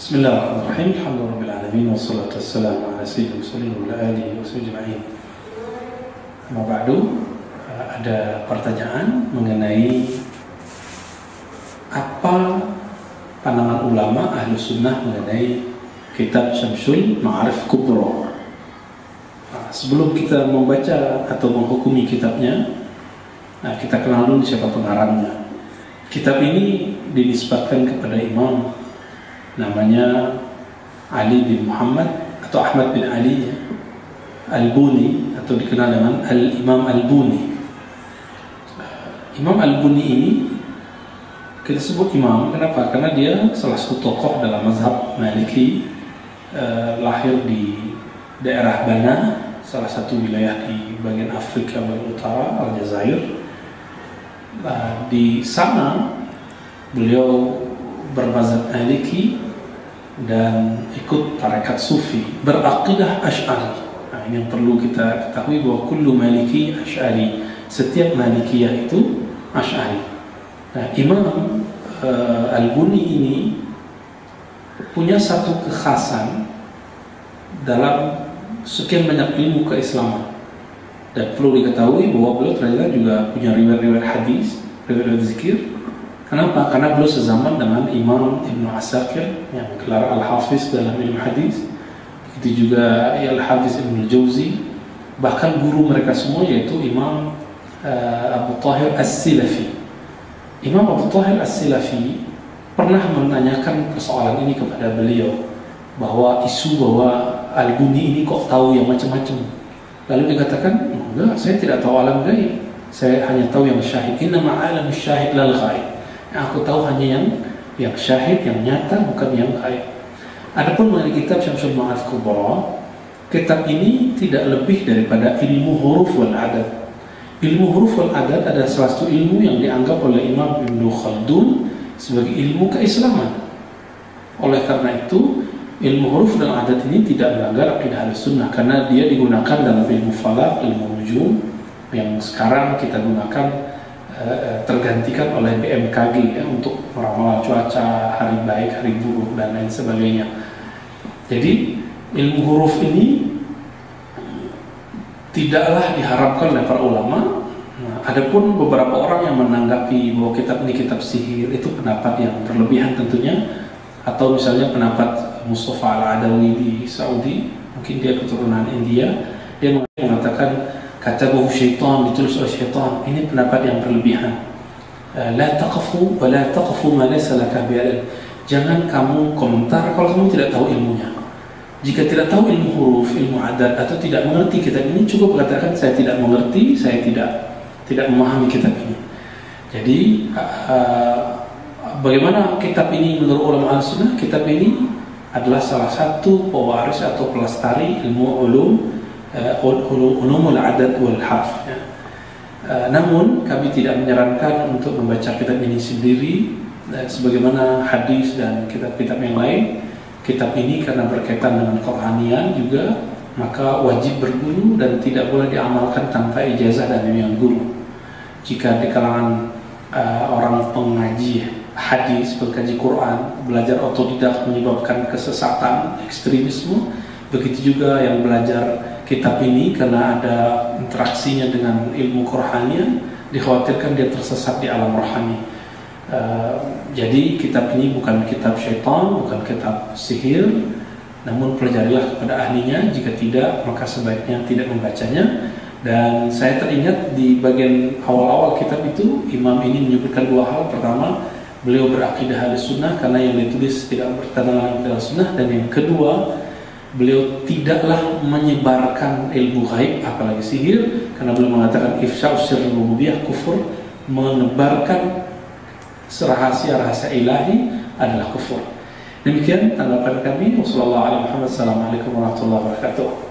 Bismillahirrahmanirrahim. Alhamdulillahirabbil wassalatu wassalamu ala sayyidil mursalin wa ala alihi washabbihi ajma'in. Amma ba'du, ada pertanyaan mengenai apa pandangan ulama ahlu sunnah mengenai kitab Syamsul Ma'arif Kubra. Sebelum kita membaca atau menghukumi kitabnya, kita kenal dulu siapa pengarangnya. Kitab ini dinisbatkan kepada imam namanya Ali bin Muhammad atau Ahmad bin Ali Al-Buni, atau dikenal dengan Al-Imam Al-Buni. Imam Al-Buni ini kita sebut imam, kenapa? Karena dia salah satu tokoh dalam mazhab Maliki, lahir di daerah Bana, salah satu wilayah di bagian Afrika bagian utara, Aljazair. Di sana beliau bermazhab Maliki dan ikut tarekat Sufi, berakidah Asy'ari. Ini yang perlu kita ketahui, bahwa kullu Maliki Asy'ari, setiap Malikiyah itu Asy'ari. Imam Al-Buni ini punya satu kekhasan dalam sekian banyak ilmu keislaman, dan perlu diketahui bahwa beliau ternyata juga punya riwayat-riwayat hadis, riwayat zikir. Kenapa? Karena beliau sezaman dengan Imam Ibnu Asakir yang gelar Al-Hafiz dalam ilmu hadis, begitu juga Al-Hafiz Ibnu Jauzi, bahkan guru mereka semua yaitu Imam Abu Thahir As-Silafi. Imam Abu Thahir As-Silafi pernah menanyakan persoalan ini kepada beliau, bahwa isu bahwa Al-Buni ini kok tahu yang macam-macam. Lalu dikatakan, enggak, saya tidak tahu alam gaib, saya hanya tahu yang syahid. Innama alam syahid lal ghaib. Yang aku tahu hanya yang syahid, yang nyata, bukan yang gaib. Adapun mengenai kitab Syamsul Ma'arif Kubra, kitab ini tidak lebih daripada ilmu huruf wal adad. Ilmu huruf wal adad adalah salah satu ilmu yang dianggap oleh Imam Ibnu Khaldun sebagai ilmu keislaman. Oleh karena itu, ilmu huruf dan adat ini tidak melanggar akidah Ahlussunnah, karena dia digunakan dalam ilmu falak, ilmu nujum, yang sekarang kita gunakan, tergantikan oleh BMKG ya, untuk meramal cuaca, hari baik, hari buruk, dan lain sebagainya. Jadi ilmu huruf ini tidaklah diharapkan oleh para ulama. Adapun beberapa orang yang menanggapi bahwa kitab ini kitab sihir, itu pendapat yang berlebihan tentunya. Atau misalnya pendapat Mustafa Al-Adawi di Saudi, mungkin dia keturunan India, dia mengatakan katabahu syaitan, ditulis oleh syaitan. Ini pendapat yang berlebihan. La taqfu wa la taqfu ma laysa laka bi'ilm. Jangan kamu komentar kalau kamu tidak tahu ilmunya. Jika tidak tahu ilmu huruf, ilmu adat, atau tidak mengerti kitab ini, cukup katakan saya tidak mengerti, saya tidak memahami kitab ini. Jadi bagaimana kitab ini menurut ulama Ahlussunnah? Kitab ini adalah salah satu pewaris atau pelestari ilmu ulumul adat wal harf ya. Namun kami tidak menyarankan untuk membaca kitab ini sendiri, sebagaimana hadis dan kitab-kitab yang lain. Kitab ini karena berkaitan dengan kerohanian juga, maka wajib berguru dan tidak boleh diamalkan tanpa ijazah dan bimbingan guru. Jika di kalangan orang pengaji hadis, pengkaji Quran, belajar otodidak menyebabkan kesesatan, ekstremisme, begitu juga yang belajar kitab ini karena ada interaksinya dengan ilmu kerohanian, dikhawatirkan dia tersesat di alam rohani. Jadi kitab ini bukan kitab syaitan, bukan kitab sihir, namun pelajarilah kepada ahlinya. Jika tidak, maka sebaiknya tidak membacanya. Dan saya teringat di bagian awal-awal kitab itu, imam ini menyebutkan dua hal. Pertama, beliau berakidah Ahlussunnah karena yang ditulis tidak bertentangan dengan Ahlussunnah, dan yang kedua, beliau tidaklah menyebarkan ilmu gaib apalagi sihir, karena beliau mengatakan ifsya'us sirrul rububiyah kufur, menebarkan rahasia-rahasia ilahi adalah kufur. Demikian tanggapan kami. Wassalamualaikum warahmatullahi wabarakatuh.